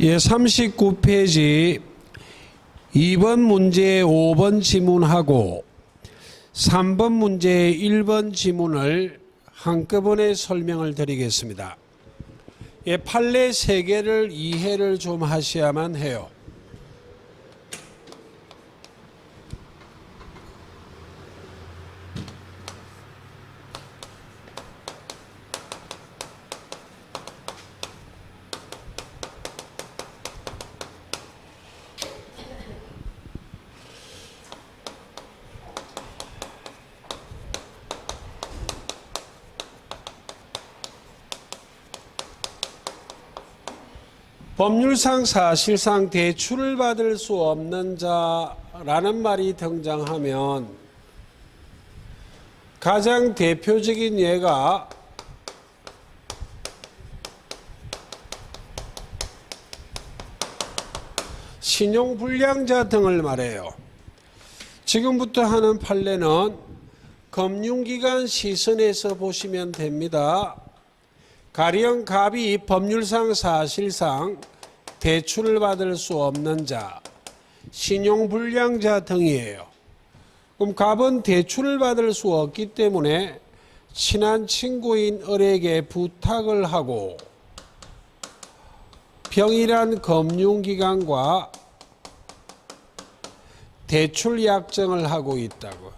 예, 39페이지 2번 문제 5번 지문하고 3번 문제 1번 지문을 한꺼번에 설명을 드리겠습니다. 예, 판례 3개를 이해를 좀 하셔야만 해요. 법률상 사실상 대출을 받을 수 없는 자라는 말이 등장하면 가장 대표적인 예가 신용불량자 등을 말해요. 지금부터 하는 판례는 금융기관 시선에서 보시면 됩니다. 가령 갑이 법률상 사실상 대출을 받을 수 없는 자, 신용불량자 등이에요. 그럼 갑은 대출을 받을 수 없기 때문에 친한 친구인 을에게 부탁을 하고 병일한 금융기관과 대출 약정을 하고 있다고.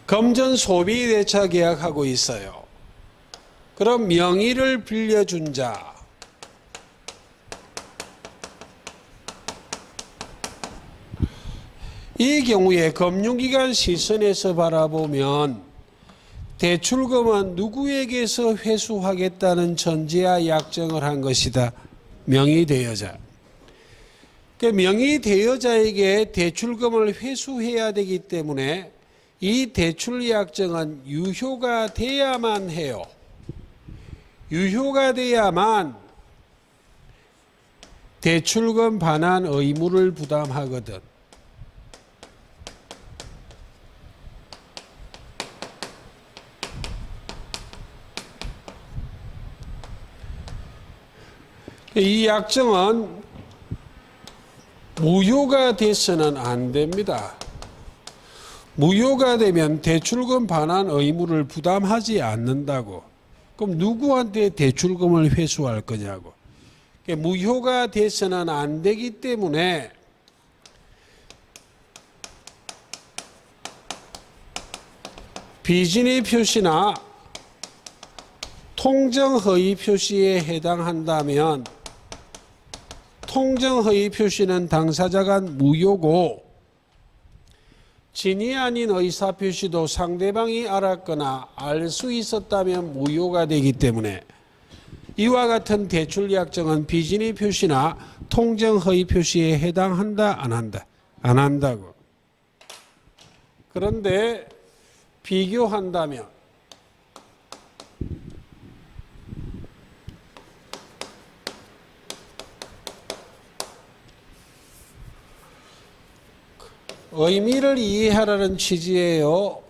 금전 소비 대차 계약하고 있어요. 그럼 명의를 빌려준 자, 이 경우에 금융기관 시선에서 바라보면 대출금은 누구에게서 회수하겠다는 전제하 약정을 한 것이다. 명의대여자. 명의대여자에게 대출금을 회수해야 되기 때문에 이 대출 약정은 유효가 돼야만 해요. 유효가 돼야만 대출금 반환 의무를 부담하거든. 이 약정은 무효가 돼서는 안 됩니다. 무효가 되면 대출금 반환 의무를 부담하지 않는다고. 그럼 누구한테 대출금을 회수할 거냐고. 무효가 돼서는 안 되기 때문에 비진의 표시나 통정허위 표시에 해당한다면 통정허위 표시는 당사자가 무효고 진이 아닌 의사표시도 상대방이 알았거나 알 수 있었다면 무효가 되기 때문에 이와 같은 대출 약정은 비진의 표시나 통정허위 표시에 해당한다, 안 한다? 안 한다고. 그런데 비교한다면 의미를 이해하라는 취지예요.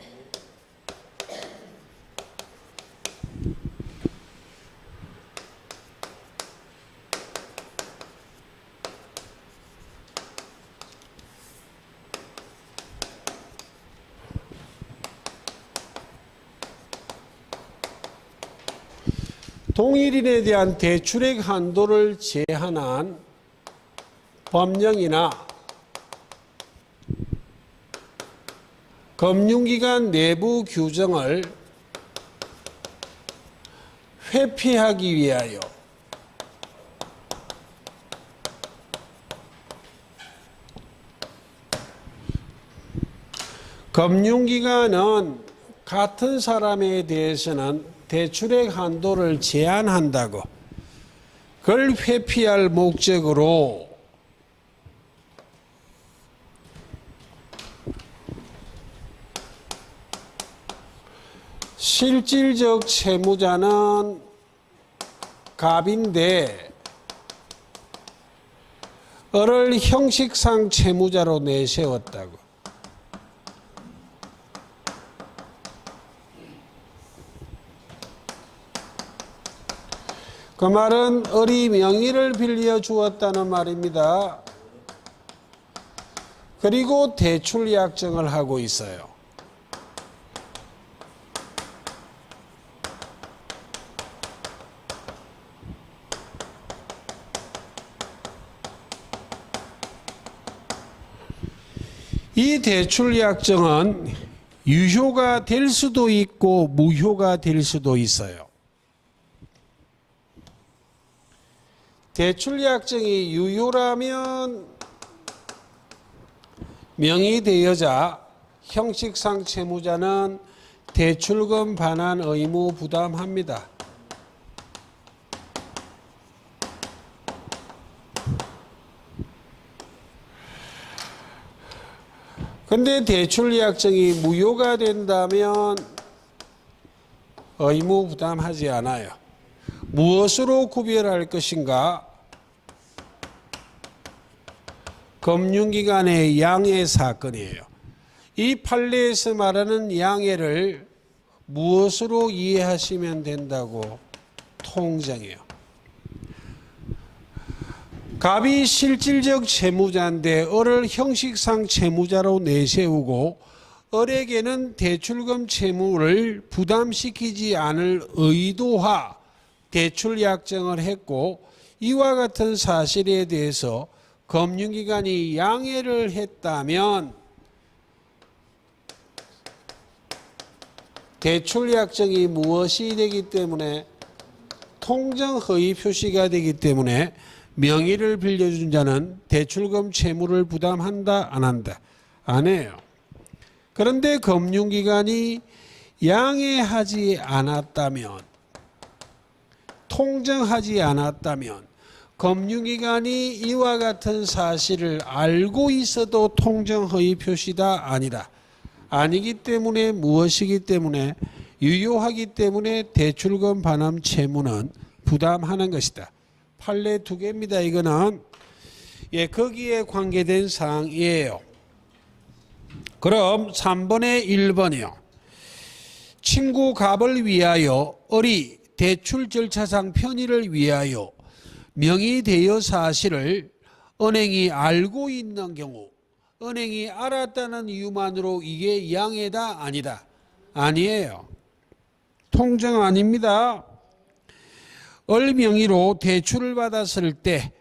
동일인에 대한 대출액 한도를 제한한 법령이나 금융기관 내부 규정을 회피하기 위하여 금융기관은 같은 사람에 대해서는 대출액 한도를 제한한다고. 그걸 회피할 목적으로 실질적 채무자는 갑인데 을을 형식상 채무자로 내세웠다고. 그 말은 을이 명의를 빌려 주었다는 말입니다. 그리고 대출 약정을 하고 있어요. 이 대출 약정은 유효가 될 수도 있고 무효가 될 수도 있어요. 대출 약정이 유효라면 명의대여자, 형식상 채무자는 대출금 반환 의무 부담합니다. 근데 대출 약정이 무효가 된다면 의무 부담하지 않아요. 무엇으로 구별할 것인가? 금융기관의 양해 사건이에요. 이 판례에서 말하는 양해를 무엇으로 이해하시면 된다고? 통정이에요. 갑이 실질적 채무자인데 을을 형식상 채무자로 내세우고 을에게는 대출금 채무를 부담시키지 않을 의도하 대출 약정을 했고 이와 같은 사실에 대해서 금융기관이 양해를 했다면 대출 약정이 무엇이 되기 때문에 통정허위 표시가 되기 때문에 명의를 빌려준 자는 대출금 채무를 부담한다 안 한다? 안 해요. 그런데 금융기관이 양해하지 않았다면 통정하지 않았다면 금융기관이 이와 같은 사실을 알고 있어도 통정허위 표시다 아니다. 아니기 때문에 무엇이기 때문에 유효하기 때문에 대출금 반환 채무는 부담하는 것이다. 판례 두 개입니다. 이거는 거기에 관계된 사항이에요. 그럼 3번에 1번이요. 친구 갑을 위하여 을이 대출 절차상 편의를 위하여 명의대여 사실을 은행이 알고 있는 경우 은행이 알았다는 이유만으로 이게 양해다 아니다? 아니에요. 통정 아닙니다. 을 명의로 대출을 받았을 때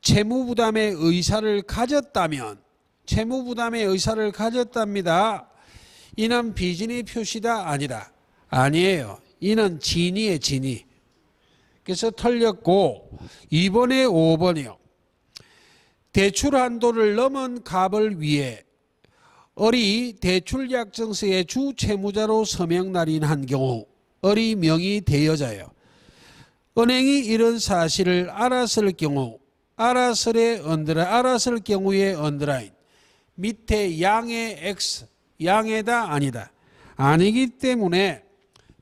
채무부담의 의사를 가졌다면 채무부담의 의사를 가졌답니다. 이는 비진의 표시다 아니다? 아니에요. 이는 진위의 진위. 그래서 틀렸고 2번에 5번이요. 대출 한도를 넘은 갑을 위해 을이 대출 약정서에 주 채무자로 서명 날인한 경우 을이 명의 대여자예요. 은행이 이런 사실을 알았을 경우 알았을 경우에 언더라인 밑에 양의 X 양해다 아니다? 아니기 때문에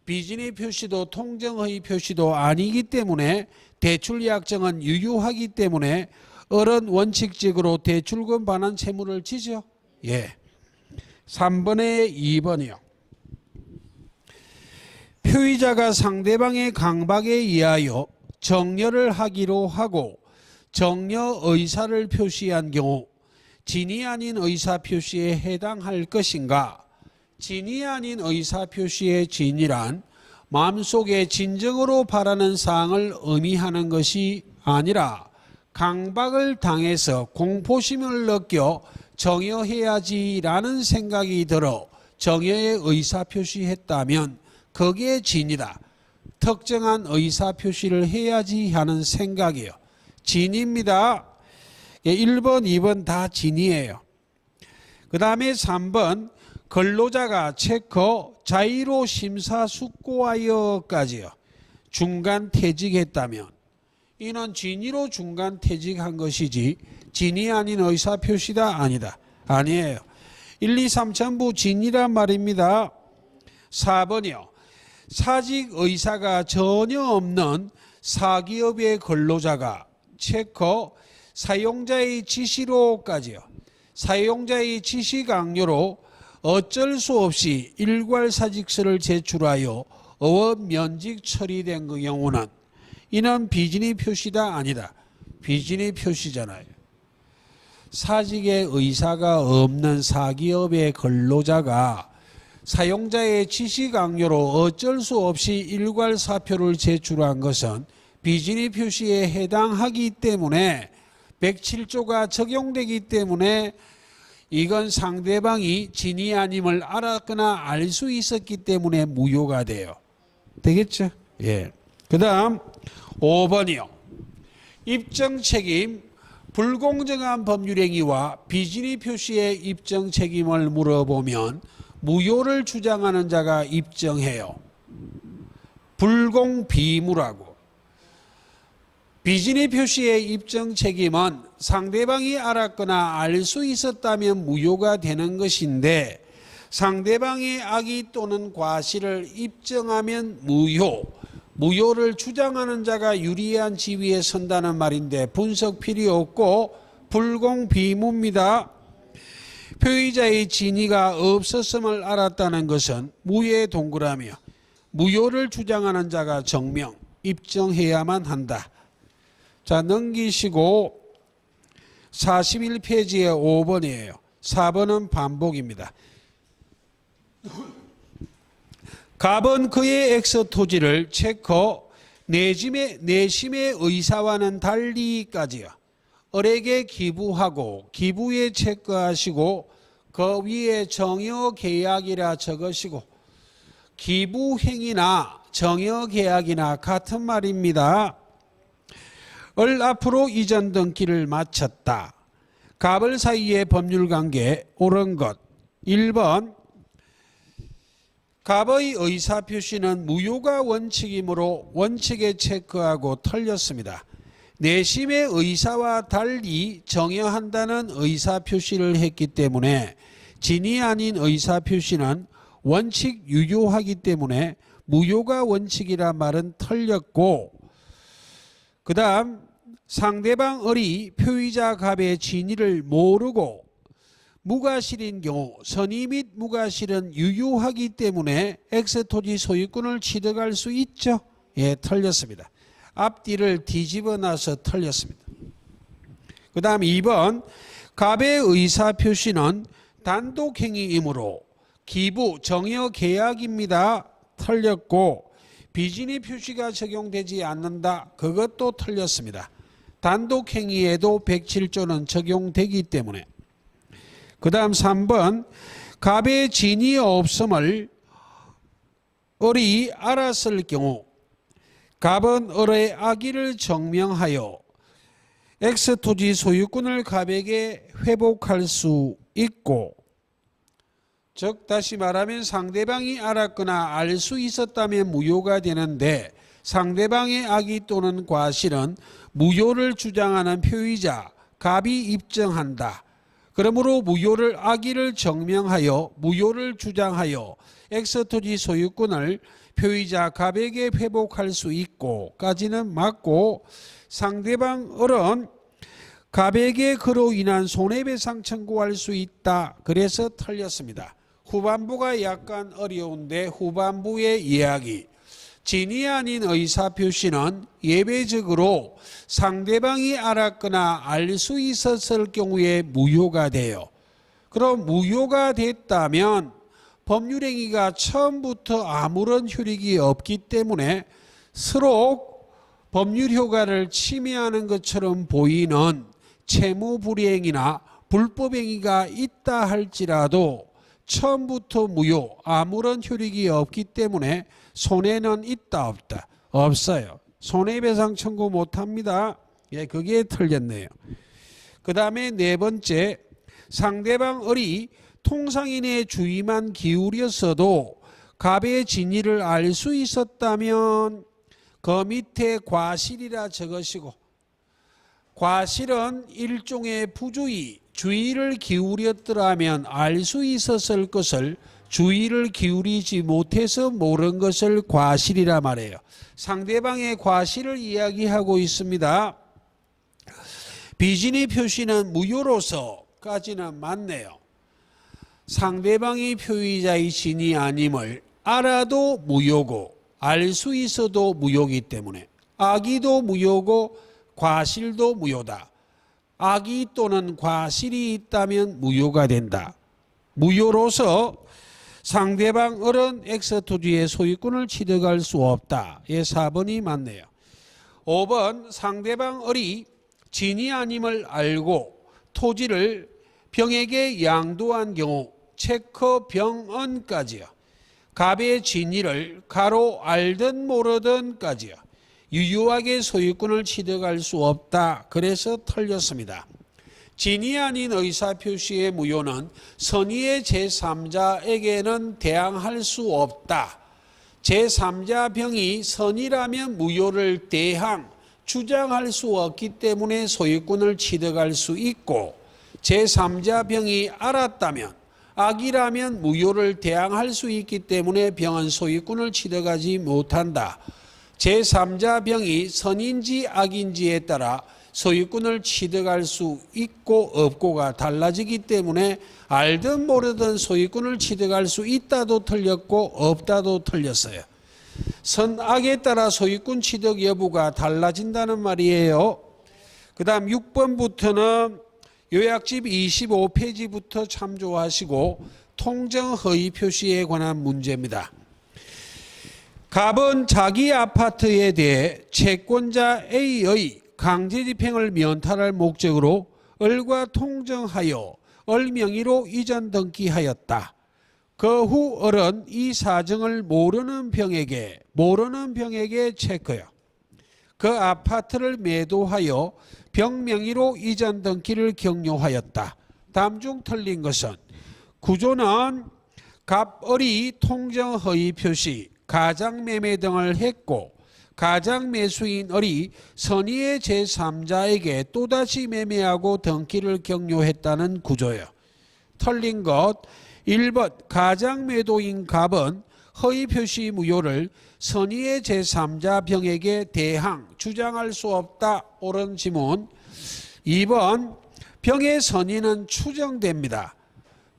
비진의 표시도 통정의 표시도 아니기 때문에 대출 약정은 유효하기 때문에 을은 원칙적으로 대출금 반환 채무를 지죠. 예. 3번에 2번이요. 표의자가 상대방의 강박에 의하여 정려를 하기로 하고 정려 의사를 표시한 경우 진이 아닌 의사 표시에 해당할 것인가? 진이 아닌 의사 표시의 진이란 마음속에 진정으로 바라는 사항을 의미하는 것이 아니라 강박을 당해서 공포심을 느껴 정여해야지라는 생각이 들어 정여의 의사 표시했다면 거기에 진이다. 특정한 의사 표시를 해야지 하는 생각이에요. 진입니다. 1번, 2번 다 진이에요. 그 다음에 3번 근로자가 체커 자의로 심사숙고하여까지요. 중간 퇴직했다면 이는 진의로 중간 퇴직한 것이지 진이 아닌 의사 표시다 아니다? 아니에요. 1, 2, 3 전부 진이란 말입니다. 4번이요. 사직 의사가 전혀 없는 사기업의 근로자가 체커 사용자의 지시로까지요. 사용자의 지시 강요로 어쩔 수 없이 일괄사직서를 제출하여 어업 면직 처리된 그 경우는 이는 비진의 표시다 아니다. 비진의 표시잖아요. 사직의 의사가 없는 사기업의 근로자가 사용자의 지시 강요로 어쩔 수 없이 일괄 사표를 제출한 것은 비진의 표시에 해당하기 때문에 107조가 적용되기 때문에 이건 상대방이 진위 아님을 알았거나 알 수 있었기 때문에 무효가 돼요. 되겠죠? 예. 그 다음 5번이요. 입증 책임, 불공정한 법률행위와 비진의 표시의 입증 책임을 물어보면 무효를 주장하는 자가 입증해요. 불공비무라고. 비진의 표시의 입증 책임은 상대방이 알았거나 알 수 있었다면 무효가 되는 것인데 상대방의 악의 또는 과실을 입증하면 무효. 무효를 주장하는 자가 유리한 지위에 선다는 말인데 분석 필요 없고 불공비무입니다. 표의자의 진위가 없었음을 알았다는 것은 무효의 동그라미야. 무효를 주장하는 자가 정명, 입증해야만 한다. 자, 넘기시고 41페이지에 5번이에요. 4번은 반복입니다. 갑은 그의 엑스 토지를 체커 내심의 의사와는 달리까지요. 을에게 기부하고 기부에 체크하시고 그 위에 정여계약이라 적으시고 기부행위나 정여계약이나 같은 말입니다. 을 앞으로 이전 등기를 마쳤다. 갑을 사이의 법률관계 옳은 것. 1번 갑의 의사표시는 무효가 원칙이므로 원칙에 체크하고 틀렸습니다. 내심의 의사와 달리 정여한다는 의사표시를 했기 때문에 진이 아닌 의사표시는 원칙 유효하기 때문에 무효가 원칙이란 말은 틀렸고, 그 다음 상대방 을이 표의자 갑의 진위를 모르고 무과실인 경우 선의 및 무과실은 유효하기 때문에 X토지 소유권을 취득할 수 있죠. 예, 틀렸습니다. 앞뒤를 뒤집어 놔서 틀렸습니다. 그 다음 2번 갑의 의사표시는 단독행위이므로 기부 정여 계약입니다. 틀렸고 비진의 표시가 적용되지 않는다. 그것도 틀렸습니다. 단독행위에도 107조는 적용되기 때문에. 그 다음 3번 갑의 진위 없음을 을이 알았을 경우 갑은 을의 악의를 증명하여 X토지 소유권을 갑에게 회복할 수 있고, 즉 다시 말하면 상대방이 알았거나 알 수 있었다면 무효가 되는데 상대방의 악의 또는 과실은 무효를 주장하는 표의자 갑이 입증한다. 그러므로 무효를 악의를 증명하여 무효를 주장하여 X토지 소유권을 표의자 갑에게 회복할 수 있고 까지는 맞고, 상대방 을은 갑에게 그로 인한 손해배상 청구할 수 있다. 그래서 틀렸습니다. 후반부가 약간 어려운데 후반부의 이야기. 진위 아닌 의사표시는 예외적으로 상대방이 알았거나 알 수 있었을 경우에 무효가 돼요. 그럼 무효가 됐다면 법률행위가 처음부터 아무런 효력이 없기 때문에 서로 법률효과를 침해하는 것처럼 보이는 채무불이행위나 불법행위가 있다 할지라도 처음부터 무효, 아무런 효력이 없기 때문에 손해는 있다 없다? 없어요. 손해배상 청구 못합니다. 예, 그게 틀렸네요. 그 다음에 네 번째, 상대방 을이 통상인의 주의만 기울였어도 갑의 진위를 알 수 있었다면 그 밑에 과실이라 적으시고, 과실은 일종의 부주의, 주의를 기울였더라면 알 수 있었을 것을 주의를 기울이지 못해서 모른 것을 과실이라 말해요. 상대방의 과실을 이야기하고 있습니다. 비진의 표시는 무효로서까지는 맞네요. 상대방이 표의자의 진이 아님을 알아도 무효고 알 수 있어도 무효이기 때문에 악의도 무효고 과실도 무효다. 악의 또는 과실이 있다면 무효가 된다. 무효로서 상대방 을은 X 토지의 소유권을 취득할 수 없다. 예, 4번이 맞네요. 5번 상대방 을이 진이 아님을 알고 토지를 병에게 양도한 경우 체커 병언까지요. 갑의 진위를 가로 알든 모르든까지요. 유효하게 소유권을 취득할 수 없다. 그래서 틀렸습니다. 진이 아닌 의사표시의 무효는 선의의 제3자에게는 대항할 수 없다. 제3자 병이 선의라면 무효를 대항, 주장할 수 없기 때문에 소유권을 취득할 수 있고 제3자 병이 알았다면 악이라면 무효를 대항할 수 있기 때문에 병은 소유권을 취득하지 못한다. 제3자 병이 선인지 악인지에 따라 소유권을 취득할 수 있고 없고가 달라지기 때문에 알든 모르든 소유권을 취득할 수 있다도 틀렸고 없다도 틀렸어요. 선악에 따라 소유권 취득 여부가 달라진다는 말이에요. 그 다음 6번부터는 요약집 25페이지부터 참조하시고 통정허위 표시에 관한 문제입니다. 갑은 자기 아파트에 대해 채권자 A의 강제집행을 면탈할 목적으로 을과 통정하여 을 명의로 이전 등기하였다. 그 후 을은 이 사정을 모르는 병에게 체크요. 그 아파트를 매도하여 병 명의로 이전 등기를 격려하였다. 다음 중 틀린 것은 구조는 갑을이 통정허위 표시, 가장매매 등을 했고 가장매수인 을이 선의의 제3자에게 또다시 매매하고 등기를 격려했다는 구조예요. 틀린 것 1번 가장매도인 갑은 허위표시 무효를 선의의 제3자 병에게 대항, 주장할 수 없다. 옳은 지문. 2번 병의 선의는 추정됩니다.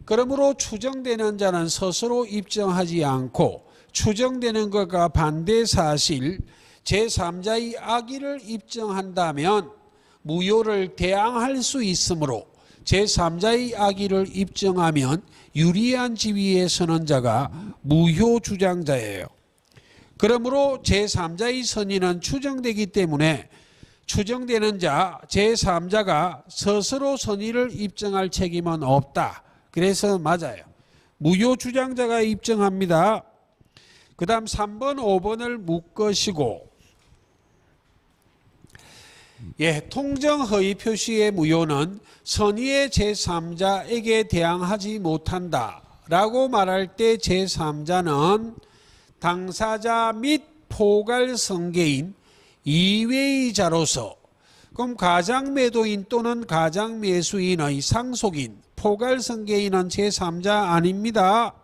그러므로 추정되는 자는 스스로 입증하지 않고 추정되는 것과 반대 사실 제3자의 악의를 입증한다면 무효를 대항할 수 있으므로 제3자의 악의를 입증하면 유리한 지위에 서는 자가 무효 주장자예요. 그러므로 제3자의 선의는 추정되기 때문에 추정되는 자 제3자가 스스로 선의를 입증할 책임은 없다. 그래서 맞아요. 무효 주장자가 입증합니다. 그 다음 3번 5번을 묶으시고 통정허위 표시의 무효는 선의의 제3자에게 대항하지 못한다 라고 말할 때 제3자는 당사자 및 포괄성계인 이외의 자로서 그럼 가장매도인 또는 가장매수인의 상속인 포괄성계인은 제3자 아닙니다.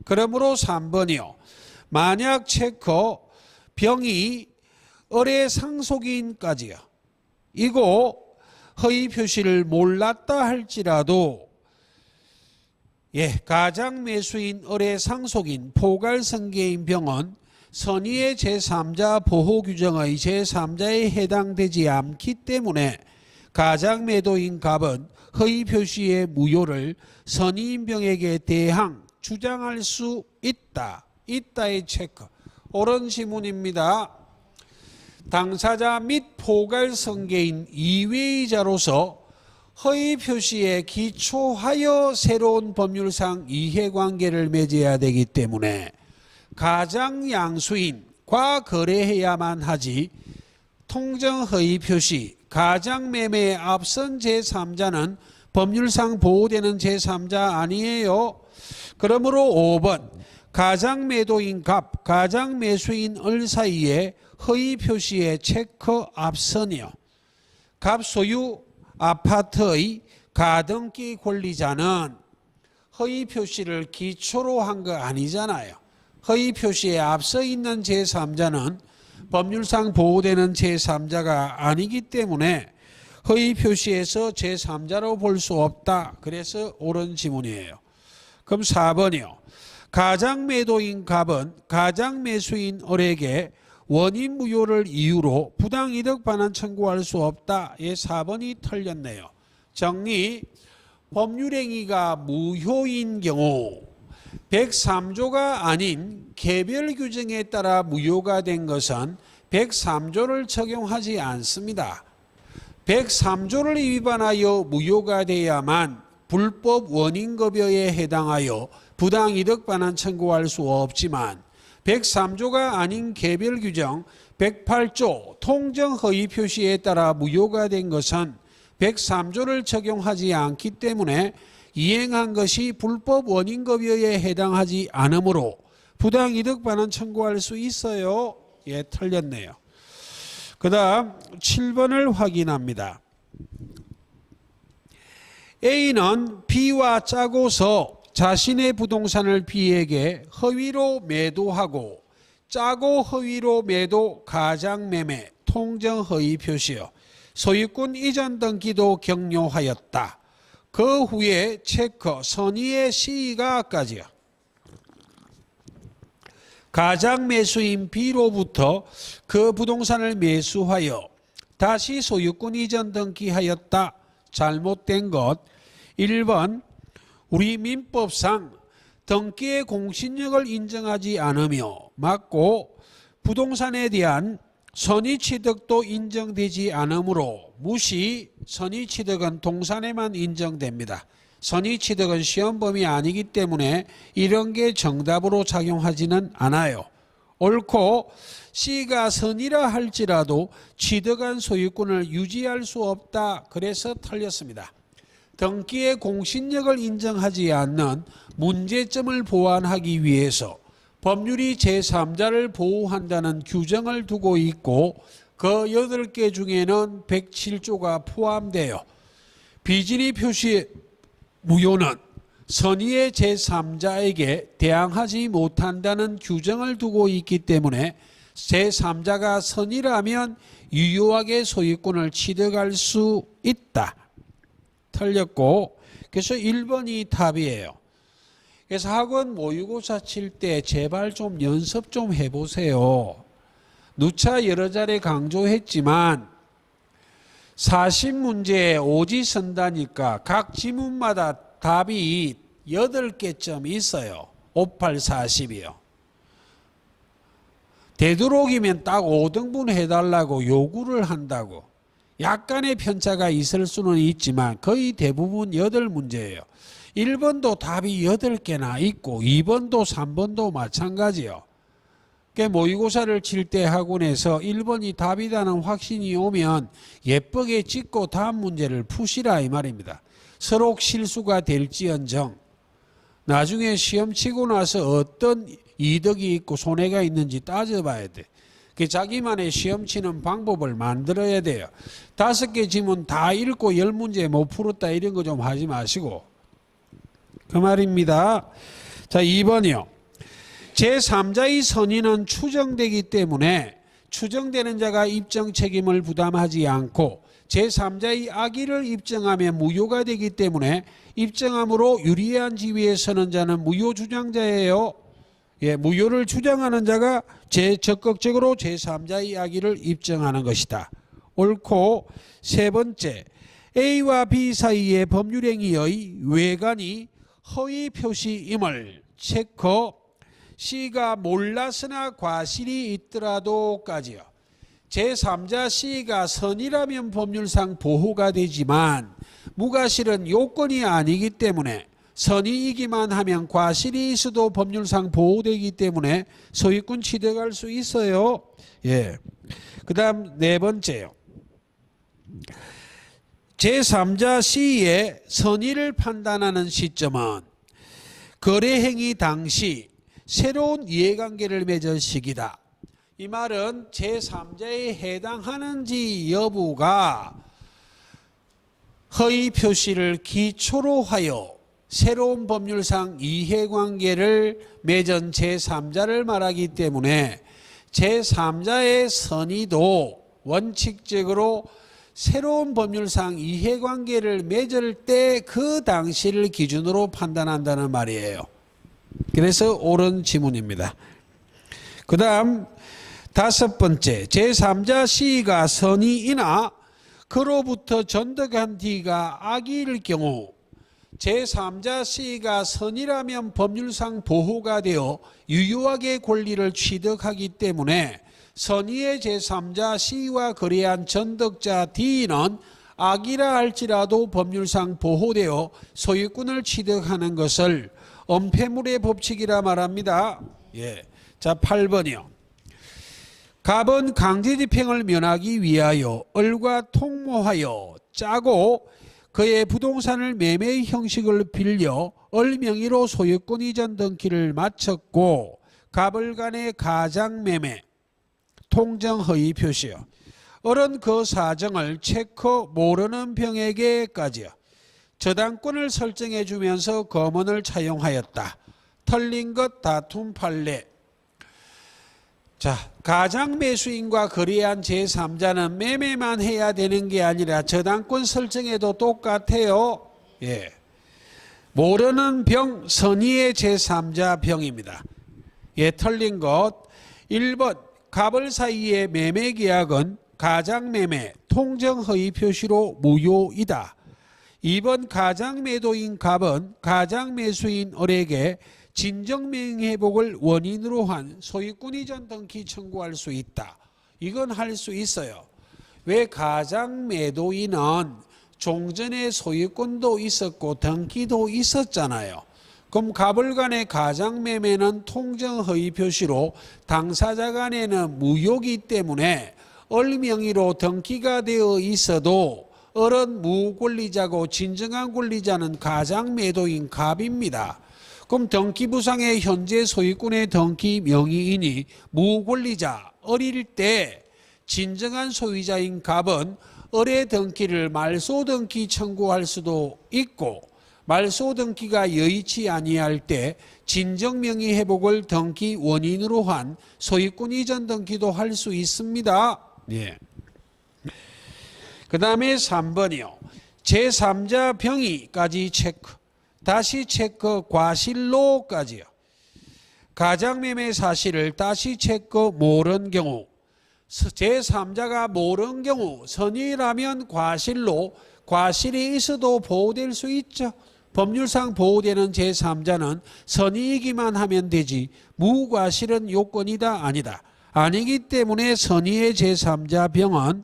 그러므로 3번이요. 만약 체커 병이 을의 상속인까지요. 이거 허위 표시를 몰랐다 할지라도 가장매수인 을의 상속인 포괄성계인 병은 선의의 제3자 보호규정의 제3자에 해당되지 않기 때문에 가장매도인 갑은 허위 표시의 무효를 선의인 병에게 대항 주장할 수 있다. 있다의 체크. 옳은 지문입니다. 당사자 및 포괄성계인 이외의 자로서 허위 표시에 기초하여 새로운 법률상 이해관계를 맺어야 되기 때문에 가장양수인과 거래해야만 하지 통정허위 표시, 가장매매에 앞선 제3자는 법률상 보호되는 제3자 아니에요. 그러므로 5번 가장매도인 갑, 가장매수인 을 사이에 허위 표시의 체크 앞선이요. 갑 소유 아파트의 가등기 권리자는 허위 표시를 기초로 한 거 아니잖아요. 허위 표시에 앞서 있는 제3자는 법률상 보호되는 제3자가 아니기 때문에 허위 표시에서 제3자로 볼 수 없다. 그래서 옳은 지문이에요. 그럼 4번이요. 가장매도인 갑은 가장매수인 을에게 원인 무효를 이유로 부당이득 반환 청구할 수 없다. 예, 4번이 틀렸네요. 정리. 법률행위가 무효인 경우 103조가 아닌 개별 규정에 따라 무효가 된 것은 103조를 적용하지 않습니다. 103조를 위반하여 무효가 돼야만 불법 원인급여에 해당하여 부당이득 반환 청구할 수 없지만 103조가 아닌 개별 규정 108조 통정허위 표시에 따라 무효가 된 것은 103조를 적용하지 않기 때문에 이행한 것이 불법 원인급여에 해당하지 않으므로 부당이득 반환 청구할 수 있어요. 예, 틀렸네요. 그 다음 7번을 확인합니다. A는 B와 짜고서 자신의 부동산을 B에게 허위로 매도하고 짜고 허위로 매도 가장매매 통정허위 표시요 소유권 이전 등기도 격려하였다. 그 후에 체커 선의의 시의가까지요. 가장 매수인 B로부터 그 부동산을 매수하여 다시 소유권 이전 등기하였다. 잘못된 것. 1번 우리 민법상 등기의 공신력을 인정하지 않으며 맞고 부동산에 대한 선의취득도 인정되지 않으므로 무시. 선의취득은 동산에만 인정됩니다. 선의취득은 시험범위 아니기 때문에 이런 게 정답으로 작용하지는 않아요. 옳고 C가 선의라 할지라도 취득한 소유권을 유지할 수 없다. 그래서 틀렸습니다. 등기의 공신력을 인정하지 않는 문제점을 보완하기 위해서 법률이 제3자를 보호한다는 규정을 두고 있고 그 8개 중에는 107조가 포함되어 비진의 표시 무효는 선의의 제3자에게 대항하지 못한다는 규정을 두고 있기 때문에 제3자가 선의라면 유효하게 소유권을 취득할 수 있다. 틀렸고 그래서 1번이 답이에요. 그래서 학원 모의고사 칠 때 제발 좀 연습 좀 해보세요. 누차 여러 차례 강조했지만 40문제에 오지 선다니까 각 지문마다 답이 8개점 있어요. 58, 40이요. 되도록이면 딱 5등분 해달라고 요구를 한다고. 약간의 편차가 있을 수는 있지만 거의 대부분 8문제예요. 1번도 답이 8개나 있고 2번도 3번도 마찬가지요. 모의고사를 칠 때 학원에서 1번이 답이라는 확신이 오면 예쁘게 찍고 다음 문제를 푸시라 이 말입니다. 서로 실수가 될지언정 나중에 시험 치고 나서 어떤 이득이 있고 손해가 있는지 따져봐야 돼. 자기만의 시험 치는 방법을 만들어야 돼요. 5개 지문 다 읽고 10문제 못 풀었다 이런 거 좀 하지 마시고. 그 말입니다. 자, 2번이요. 제3자의 선의는 추정되기 때문에 추정되는 자가 입증 책임을 부담하지 않고 제3자의 악의를 입증하면 무효가 되기 때문에 입증함으로 유리한 지위에 서는 자는 무효 주장자예요. 예, 무효를 주장하는 자가 적극적으로 제3자의 악의를 입증하는 것이다. 옳고 세 번째, A와 B 사이의 법률행위의 외관이 허위 표시임을 체크. C가 몰랐으나 과실이 있더라도까지요. 제3자 C가 선의라면 법률상 보호가 되지만 무과실은 요건이 아니기 때문에 선의이기만 하면 과실이 있어도 법률상 보호되기 때문에 소유권 취득할 수 있어요. 예. 그 다음 네 번째요. 제3자 C의 선의를 판단하는 시점은 거래행위 당시 새로운 이해관계를 맺은 시기다. 이 말은 제3자에 해당하는지 여부가 허위 표시를 기초로 하여 새로운 법률상 이해관계를 맺은 제3자를 말하기 때문에 제3자의 선의도 원칙적으로 새로운 법률상 이해관계를 맺을 때 그 당시를 기준으로 판단한다는 말이에요. 그래서 옳은 지문입니다. 그 다음 다섯 번째, 제3자 C가 선의이나 그로부터 전득한 D가 악의일 경우 제3자 C가 선의라면 법률상 보호가 되어 유효하게 권리를 취득하기 때문에 선의의 제3자 C와 거래한 전득자 D는 악의라 할지라도 법률상 보호되어 소유권을 취득하는 것을 엄폐물의 법칙이라 말합니다. 예. 자, 8번이요. 갑은 강제집행을 면하기 위하여 을과 통모하여 짜고 그의 부동산을 매매의 형식을 빌려 을 명의로 소유권 이전 등기를 마쳤고 갑을 간의 가장매매 통정허위 표시요. 을은 그 사정을 체크 모르는 병에게까지요. 저당권을 설정해 주면서 검언을 차용하였다. 털린 것 다툼 판례. 자, 가장매수인과 거래한 제3자는 매매만 해야 되는 게 아니라 저당권 설정에도 똑같아요. 예. 모르는 병, 선의의 제3자 병입니다. 예, 털린 것. 1번, 갑을 사이의 매매계약은 가장매매, 통정허위 표시로 무효이다. 2번, 가장매도인 갑은 가장매수인 을에게 진정명의회복을 원인으로 한 소유권 이전 등기 청구할 수 있다. 이건 할 수 있어요. 왜? 가장매도인은 종전에 소유권도 있었고 등기도 있었잖아요. 그럼 갑을 간의 가장매매는 통정허위 표시로 당사자 간에는 무효이기 때문에 을 명의로 등기가 되어 있어도 을은 무권리자고 진정한 권리자는 가장매도인 갑입니다. 그럼 등기부상의 현재 소유권의 등기 명의인이 무권리자 을일 때 진정한 소유자인 갑은 을의 등기를 말소등기 청구할 수도 있고 말소등기가 여의치 아니할 때 진정명의 회복을 등기 원인으로 한 소유권 이전 등기도 할 수 있습니다. 예. 그 다음에 3번이요. 제3자 병의까지 체크. 다시 체크 과실로까지요. 가장매매 사실을 다시 체크 모른 경우 제3자가 모른 경우 선의라면 과실로 과실이 있어도 보호될 수 있죠. 법률상 보호되는 제3자는 선의이기만 하면 되지 무과실은 요건이다 아니다. 아니기 때문에 선의의 제3자 병은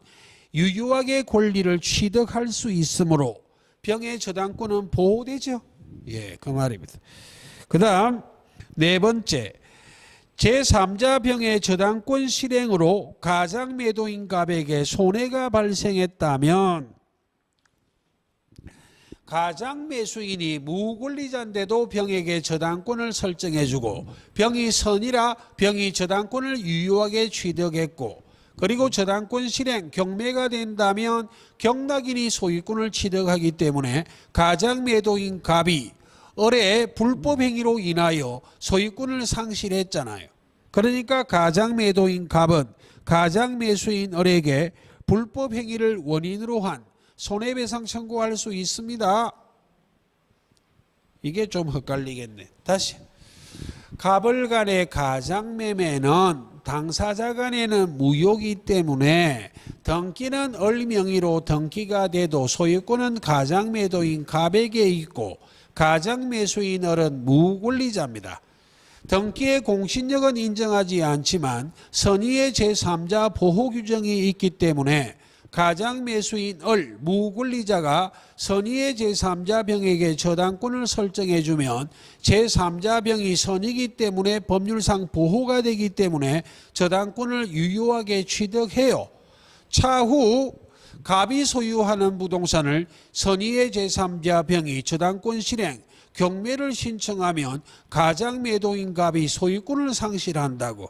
유효하게 권리를 취득할 수 있으므로 병의 저당권은 보호되죠. 예, 그 말입니다. 그 다음 네 번째, 제3자 병의 저당권 실행으로 가장매도인 갑에게 손해가 발생했다면 가장매수인이 무권리자인데도 병에게 저당권을 설정해주고 병이 선이라 병이 저당권을 유효하게 취득했고 그리고 저당권 실행 경매가 된다면 경락인이 소유권을 취득하기 때문에 가장매도인 갑이 을의 불법행위로 인하여 소유권을 상실했잖아요. 그러니까 가장매도인 갑은 가장매수인 을에게 불법행위를 원인으로 한 손해배상 청구할 수 있습니다. 이게 좀 헷갈리겠네. 다시. 갑을 간의 가장매매는 당사자 간에는 무효이기 때문에 등기는 을 명의로 등기가 돼도 소유권은 가장매도인 갑에게 있고 가장매수인 을은 무권리자입니다. 등기의 공신력은 인정하지 않지만 선의의 제3자 보호 규정이 있기 때문에 가장매수인 을 무권리자가 선의의 제3자 병에게 저당권을 설정해주면 제3자 병이 선이기 때문에 법률상 보호가 되기 때문에 저당권을 유효하게 취득해요. 차후 갑이 소유하는 부동산을 선의의 제3자 병이 저당권 실행 경매를 신청하면 가장매도인 갑이 소유권을 상실한다고.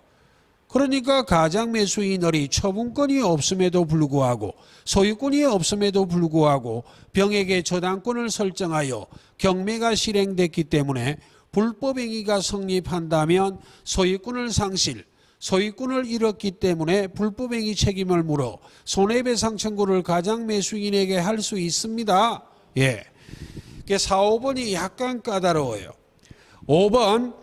그러니까 가장매수인 을이 처분권이 없음에도 불구하고 소유권이 없음에도 불구하고 병에게 저당권을 설정하여 경매가 실행됐기 때문에 불법행위가 성립한다면 소유권을 상실, 소유권을 잃었기 때문에 불법행위 책임을 물어 손해배상 청구를 가장매수인에게 할 수 있습니다. 예. 4, 5번이 약간 까다로워요. 5번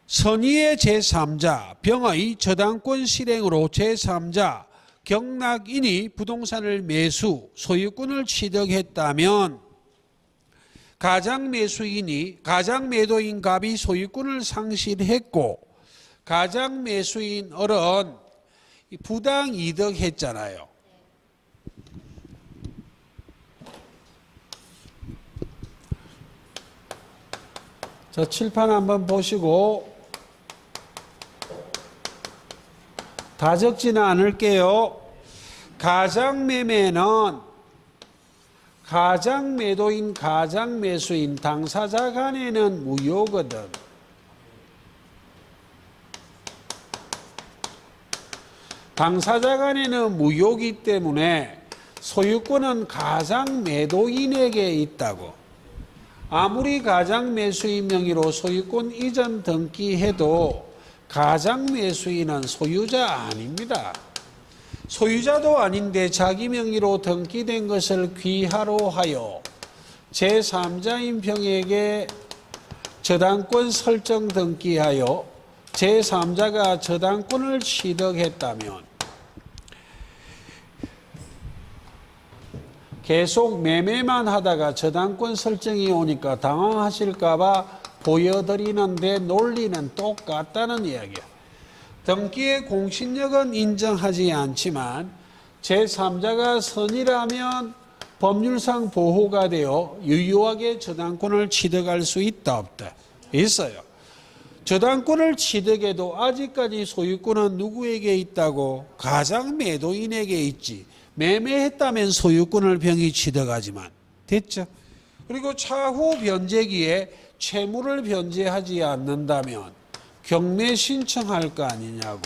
선의의 제3자 병의 저당권 실행으로 제3자 경락인이 부동산을 매수, 소유권을 취득했다면 가장 매도인 갑이 소유권을 상실했고 가장 매수인 을은 부당 이득했잖아요. 자, 칠판 한번 보시고 다 적지는 않을게요. 가장 매매는 가장 매도인, 가장 매수인, 당사자 간에는 무효거든. 당사자 간에는 무효이기 때문에 소유권은 가장 매도인에게 있다고. 아무리 가장 매수인 명의로 소유권 이전 등기해도 가장 매수인은 소유자 아닙니다. 소유자도 아닌데 자기 명의로 등기된 것을 귀하로 하여 제3자인 병에게 저당권 설정 등기하여 제3자가 저당권을 취득했다면 계속 매매만 하다가 저당권 설정이 오니까 당황하실까봐 보여드리는데 논리는 똑같다는 이야기야. 등기의 공신력은 인정하지 않지만 제3자가 선이라면 법률상 보호가 되어 유효하게 저당권을 취득할 수 있다 없다? 있어요. 저당권을 취득해도 아직까지 소유권은 누구에게 있다고? 가장 매도인에게 있지. 매매했다면 소유권을 병이 취득하지만. 됐죠? 그리고 차후 변제기에 채무를 변제하지 않는다면 경매 신청할 거 아니냐고.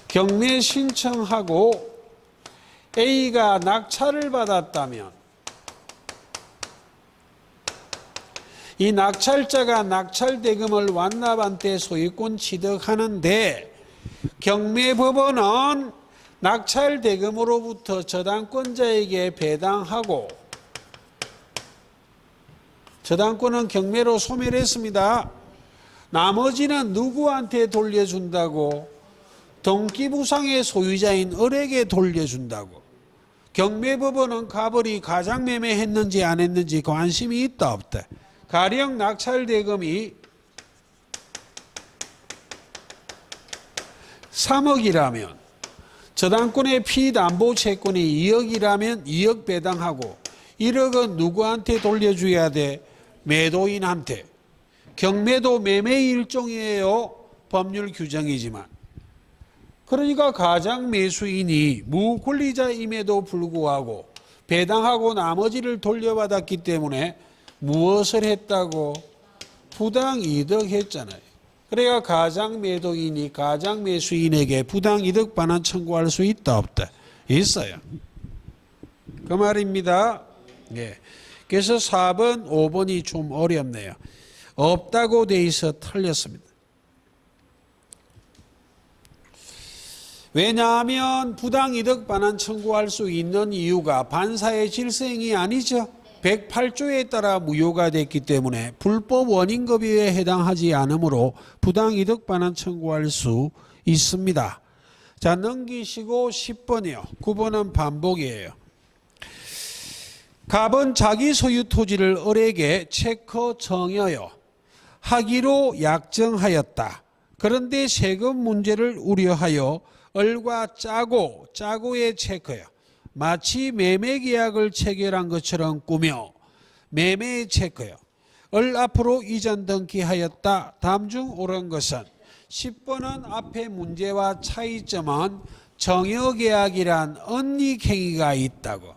경매 신청하고 A가 낙찰을 받았다면 이 낙찰자가 낙찰 대금을 완납한 때 소유권 취득하는데 경매법원은 낙찰 대금으로부터 저당권자에게 배당하고 저당권은 경매로 소멸했습니다. 나머지는 누구한테 돌려준다고? 등기부상의 소유자인 을에게 돌려준다고. 경매법원은 갑을이 가장 매매했는지 안 했는지 관심이 있다 없다? 가령 낙찰 대금이 3억이라면 저당권의 피담보 채권이 2억이라면 2억 배당하고 1억은 누구한테 돌려줘야 돼? 매도인한테. 경매도 매매 일종이에요. 법률 규정이지만. 그러니까 가장 매수인이 무권리자임에도 불구하고 배당하고 나머지를 돌려받았기 때문에 무엇을 했다고? 부당이득했잖아요. 그래야 가장 매도인이 가장 매수인에게 부당이득 반환 청구할 수 있다 없다? 있어요. 그 말입니다. 예. 그래서 4번, 5번이 좀 어렵네요. 없다고 돼 있어 틀렸습니다. 왜냐하면 부당이득 반환 청구할 수 있는 이유가 반사의 질서행위 아니죠. 108조에 따라 무효가 됐기 때문에 불법 원인급여에 해당하지 않으므로 부당이득 반환 청구할 수 있습니다. 자, 넘기시고 10번이요. 9번은 반복이에요. 갑은 자기 소유 토지를 을에게 체커 정여요 하기로 약정하였다. 그런데 세금 문제를 우려하여 을과 짜고의 체커요. 마치 매매계약을 체결한 것처럼 꾸며 매매의 체커요. 을 앞으로 이전 등기하였다. 다음 중 옳은 것은 10번은 앞의 문제와 차이점은 정여계약이란 언닉행위가 있다고.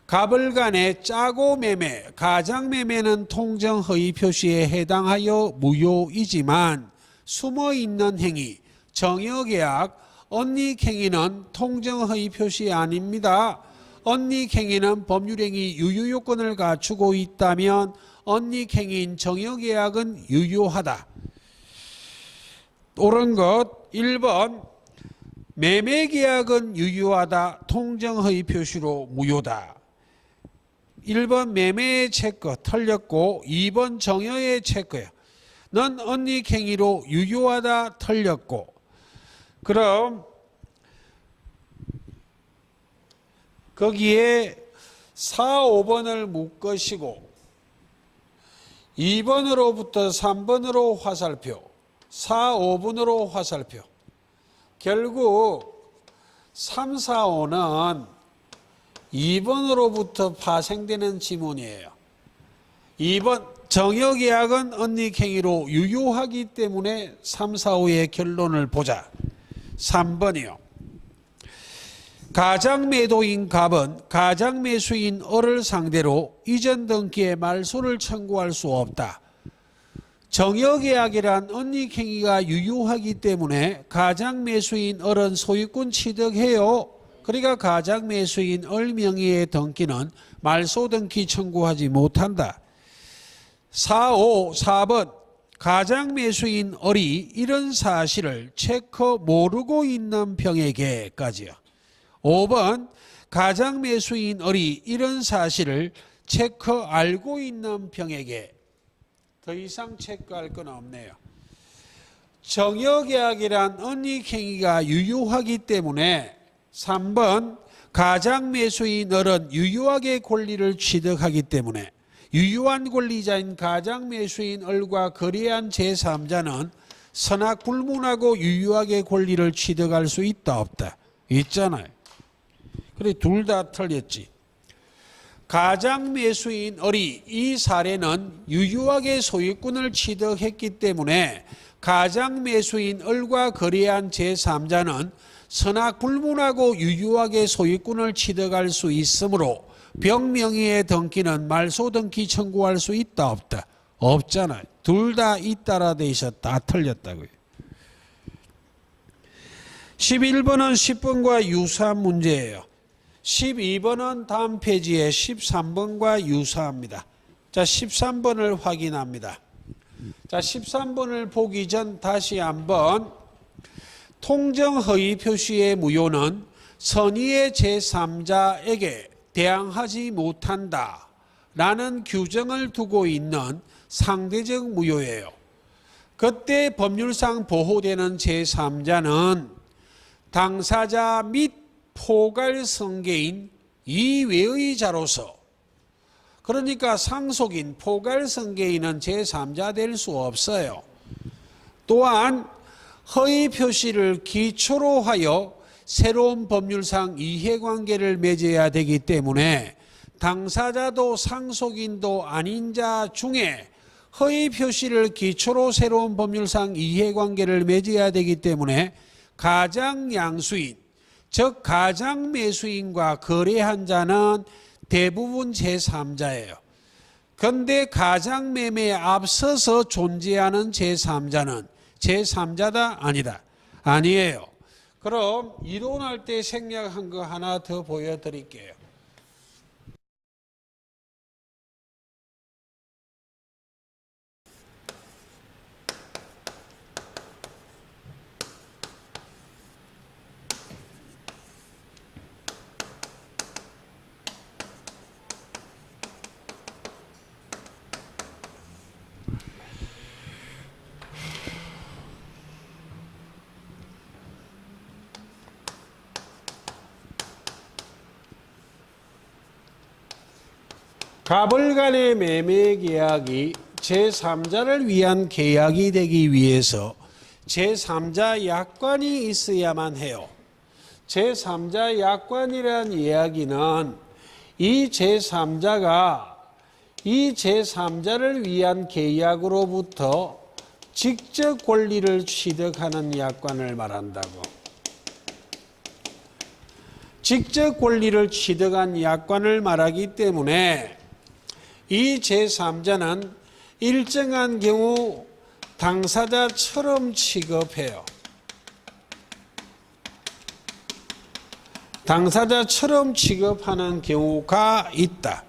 갑을 간의 짜고 매매, 가장 매매는 통정허위 표시에 해당하여 무효이지만 숨어있는 행위, 정여계약, 언닉행위는 통정허위 표시 아닙니다. 언닉행위는 법률행위 유효요건을 갖추고 있다면 언닉행위인 정여계약은 유효하다. 옳은 것 1번 매매계약은 유효하다. 통정허위 표시로 무효다. 1번 매매의 체크 틀렸고 2번 정여의 체크야. 언닉행위로 유효하다 틀렸고, 그럼 거기에 4, 5번을 묶으시고 2번으로부터 3번으로 화살표, 4, 5번으로 화살표. 결국 3, 4, 5는 2번으로부터 파생되는 지문이에요. 2번 정역계약은 언닉행위로 유효하기 때문에 3, 4, 5의 결론을 보자. 3번이요. 가장매도인 갑은 가장매수인 을을 상대로 이전 등기의 말소를 청구할 수 없다. 정역계약이란 언닉행위가 유효하기 때문에 가장매수인 을은 소유권 취득해요. 그러니까 가장매수인 을 명의의 등기는 말소등기 청구하지 못한다. 4, 5, 4번 가장매수인 을이 이런 사실을 체크 모르고 있는 병에게까지요. 5번 가장매수인 을이 이런 사실을 체크 알고 있는 병에게. 더 이상 체크할 건 없네요. 정역계약이란 언닉행위가 유효하기 때문에 3번 가장매수인 을은 유효하게 권리를 취득하기 때문에 유효한 권리자인 가장매수인 을과 거래한 제3자는 선악불문하고 유효하게 권리를 취득할 수 있다 없다? 있잖아요. 그래 둘 다 틀렸지. 가장매수인 을이 이 사례는 유효하게 소유권을 취득했기 때문에 가장매수인 을과 거래한 제3자는 선악불문하고 유효하게 소유권을 취득할 수 있으므로 병명의의 등기는 말소등기 청구할 수 있다 없다? 없잖아요. 둘 다 있다라 돼 있어 다 틀렸다고요. 11번은 10번과 유사한 문제예요. 12번은 다음 페이지에 13번과 유사합니다. 자, 13번을 확인합니다. 자, 13번을 보기 전 다시 한번 통정허위 표시의 무효는 선의의 제3자에게 대항하지 못한다 라는 규정을 두고 있는 상대적 무효예요. 그때 법률상 보호되는 제3자는 당사자 및 포괄성계인 이외의 자로서, 그러니까 상속인 포괄성계인은 제3자 될 수 없어요. 또한 허위 표시를 기초로 하여 새로운 법률상 이해관계를 맺어야 되기 때문에 당사자도 상속인도 아닌 자 중에 허위 표시를 기초로 새로운 법률상 이해관계를 맺어야 되기 때문에 가장양수인, 즉 가장매수인과 거래한 자는 대부분 제3자예요. 그런데 가장매매에 앞서서 존재하는 제3자는 제3자다 아니다? 아니에요. 그럼 이론할 때 생략한 거 하나 더 보여드릴게요. 갑을 간의 매매 계약이 제3자를 위한 계약이 되기 위해서 제3자 약관이 있어야만 해요. 제3자 약관이라는 이야기는 이 제3자가 이 제3자를 위한 계약으로부터 직접 권리를 취득하는 약관을 말한다고. 직접 권리를 취득한 약관을 말하기 때문에 이 제3자는 일정한 경우 당사자처럼 취급해요. 당사자처럼 취급하는 경우가 있다.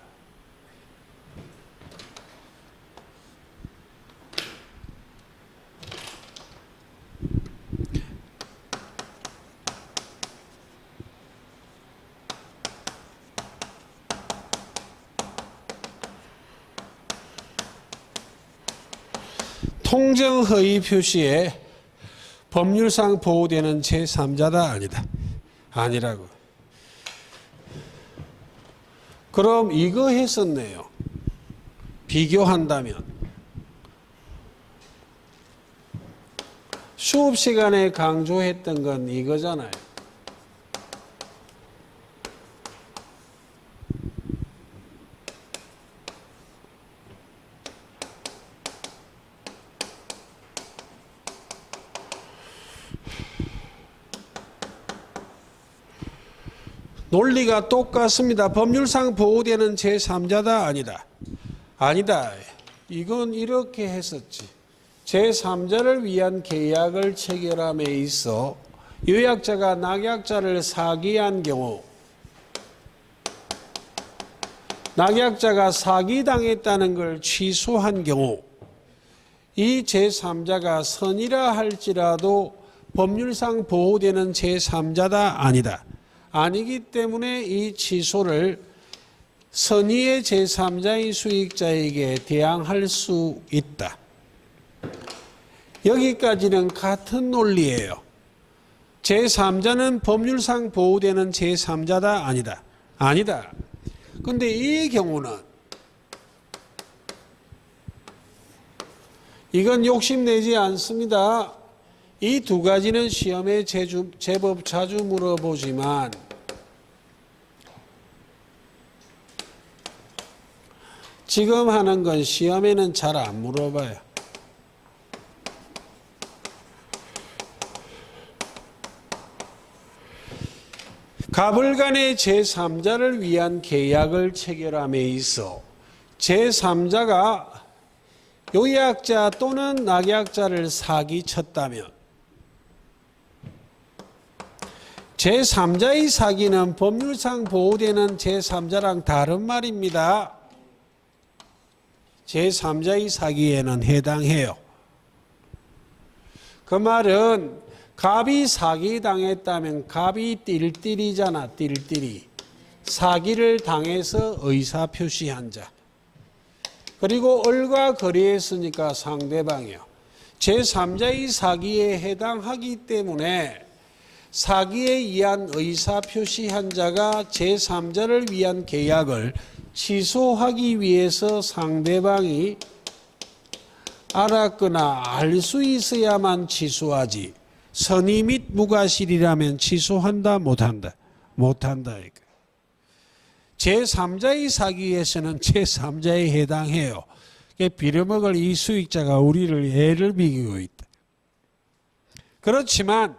통정허위 표시에 법률상 보호되는 제3자다 아니다. 아니라고. 그럼 이거 했었네요. 비교한다면. 수업 시간에 강조했던 건 이거잖아요. 논리가 똑같습니다. 법률상 보호되는 제3자다 아니다. 아니다. 이건 이렇게 했었지. 제3자를 위한 계약을 체결함에 있어 요약자가 낙약자를 사기한 경우 낙약자가 사기당했다는 걸 취소한 경우 이 제3자가 선이라 할지라도 법률상 보호되는 제3자다 아니다. 아니기 때문에 이 취소를 선의의 제3자의 수익자에게 대항할 수 있다. 여기까지는 같은 논리예요. 제3자는 법률상 보호되는 제3자다 아니다. 아니다. 근데 이 경우는 이건 욕심내지 않습니다. 이 두 가지는 시험에 제법 자주 물어보지만 지금 하는 건 시험에는 잘 안 물어봐요. 갑을 간의 제3자를 위한 계약을 체결함에 있어 제3자가 요약자 또는 낙약자를 사기쳤다면 제3자의 사기는 법률상 보호되는 제3자랑 다른 말입니다. 제3자의 사기에는 해당해요. 그 말은 갑이 사기당했다면 갑이 띨띨이잖아. 띨띨이. 사기를 당해서 의사표시한 자. 그리고 을과 거래했으니까 상대방이요. 제3자의 사기에 해당하기 때문에 사기에 의한 의사표시한 자가 제3자를 위한 계약을 취소하기 위해서 상대방이 알았거나 알 수 있어야만 취소하지. 선의 및 무과실이라면 취소한다 못한다. 못한다. 제3자의 사기에서는 제3자에 해당해요. 빌어먹을 이 수익자가 우리를 애를 먹이고 있다. 그렇지만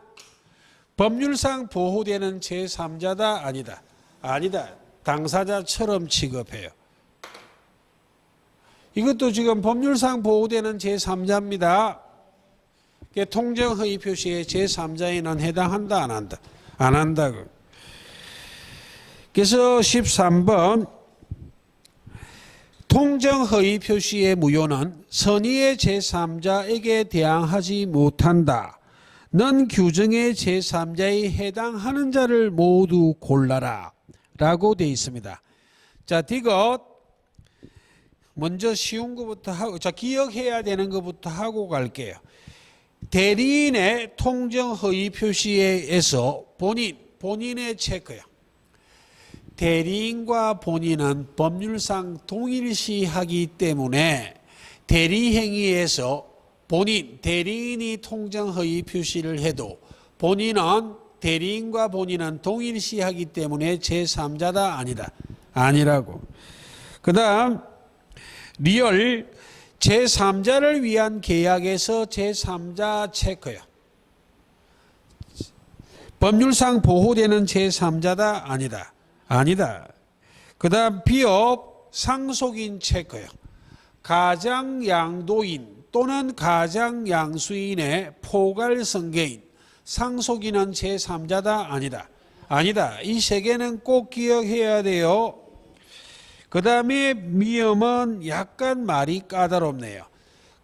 법률상 보호되는 제3자다 아니다. 아니다. 당사자처럼 취급해요. 이것도 지금 법률상 보호되는 제3자입니다. 통정허위 표시에 제3자에는 해당한다 안 한다? 안 한다고. 그래서 13번 통정허위 표시의 무효는 선의의 제3자에게 대항하지 못한다. 는 규정의 제3자에 해당하는 자를 모두 골라라 라고 되어 있습니다. 자, 이것 먼저 쉬운 것부터 하고, 자, 기억해야 되는 것부터 하고 갈게요. 대리인의 통정허위 표시에서 본인의 체크요. 대리인과 본인은 법률상 동일시하기 때문에 대리행위에서 대리인이 통정허위 표시를 해도 대리인과 본인은 동일시하기 때문에 제3자다 아니다. 아니라고. 그 다음 리얼 제3자를 위한 계약에서 제3자 체크요. 법률상 보호되는 제3자다 아니다. 아니다. 그 다음 비업 상속인 체크요. 가장양도인 또는 가장양수인의 포괄성계인 상속인은 제3자다 아니다. 아니다. 이 세 개는 꼭 기억해야 돼요. 그 다음에 미음은 약간 말이 까다롭네요.